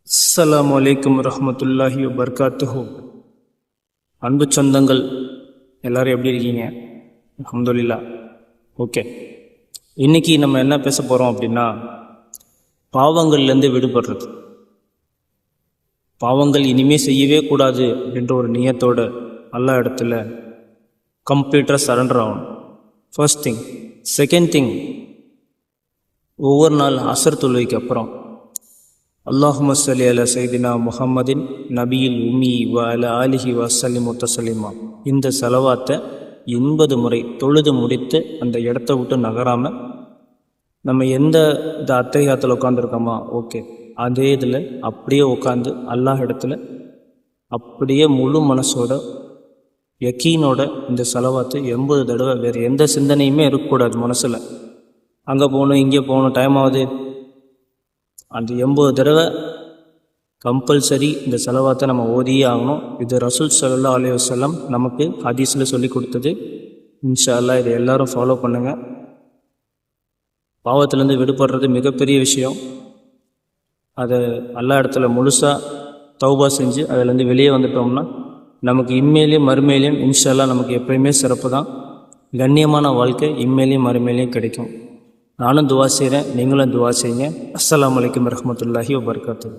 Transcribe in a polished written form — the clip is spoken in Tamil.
அஸ்ஸலாமு அலைக்கும் வரஹ்மத்துல்லாஹி வபர்காத்துஹு. அன்பு சொந்தங்கள் எல்லோரும் எப்படி இருக்கீங்க? அல்ஹம்துலில்லாஹ். ஓகே, இன்றைக்கி நம்ம என்ன பேச போகிறோம் அப்படின்னா, பாவங்கள்லேருந்து விடுபடுறது. பாவங்கள் இனிமேல் செய்யவே கூடாது அப்படின்ற ஒரு நியத்தோடு அல்லா இடத்துல கம்ப்ளீட்டாக சரண்டர் ஆகணும். First thing. செகண்ட் திங், ஒவ்வொரு நாள் அசர் தொழுகைக்கு அப்புறம் அல்லாஹும்ம ஸல்லி அலா சையதினா முஹம்மதின் நபியில் உம்மி வ அலா ஆலிஹி வஸல்லிமு தஸ்லீமா, இந்த செலவாத்தை 80 முறை தொழுது முடித்து அந்த இடத்த விட்டு நகராமல் நம்ம எந்த இந்த அத்தையாத்தில் உட்காந்துருக்கோமா, ஓகே, அதே இதில் அப்படியே உட்காந்து அல்லாஹ் இடத்துல அப்படியே முழு மனசோட யக்கீனோட இந்த செலவாத்தை 80 தடவை, வேறு எந்த சிந்தனையுமே இருக்கக்கூடாது மனசில். அங்கே போகணும், இங்கே போகணும், டைம் ஆகுது. அந்த 80 தடவை கம்பல்சரி இந்த செலவாத்தை நம்ம ஓதியே ஆகணும். இது ரசூல் ஸல்லல்லாஹு அலைஹி வஸல்லம் நமக்கு ஹதீஸில் சொல்லி கொடுத்தது. இன்ஷா அல்லாஹ் இதை எல்லாரும் ஃபாலோ பண்ணுங்கள். பாவத்திலேருந்து விடுபடுறது மிகப்பெரிய விஷயம். அதை எல்லா இடத்துல முழுசாக தௌபா செஞ்சு அதிலேருந்து வெளியே வந்துட்டோம்னா நமக்கு இம்மையிலையும் மறுமையிலையும் இன்ஷா அல்லாஹ் நமக்கு எப்பயுமே சிறப்பு தான். கண்ணியமான வாழ்க்கை இம்மையிலையும் மறுமையிலையும் கிடைக்கும். நானும் துவா செய்கிறேன், நீங்களும் துவா செய்யுங்க. அஸ்ஸலாமு அலைக்கும் வரஹ்மத்துல்லாஹி வபர்காத்துஹு.